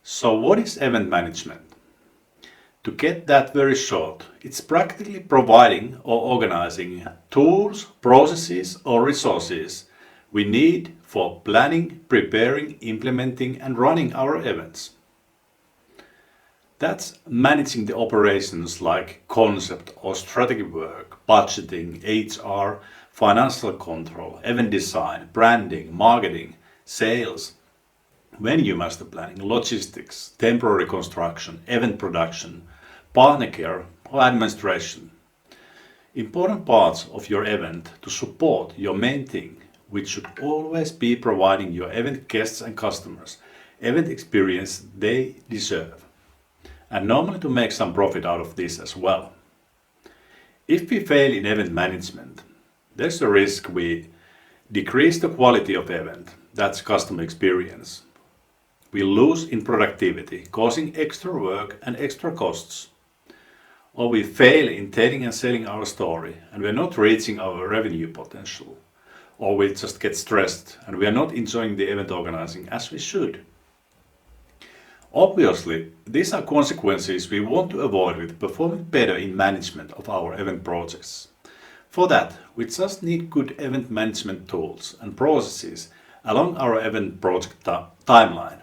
So what is event management? To get that very short, it's practically providing or organizing tools, processes or resources we need for planning, preparing, implementing and running our events. That's managing the operations like concept or strategy work, budgeting, HR, financial control, event design, branding, marketing, sales, venue master planning, logistics, temporary construction, event production, partner care or administration. Important parts of your event to support your main thing, which should always be providing your event guests and customers event experience they deserve. And normally to make some profit out of this as well. If we fail in event management, there's a risk we decrease the quality of event, that's customer experience. We lose in productivity, causing extra work and extra costs. Or we fail in telling and selling our story and we're not reaching our revenue potential. Or we just get stressed and we are not enjoying the event organizing as we should. Obviously, these are consequences we want to avoid with performing better in management of our event projects. For that, we just need good event management tools and processes along our event project timeline.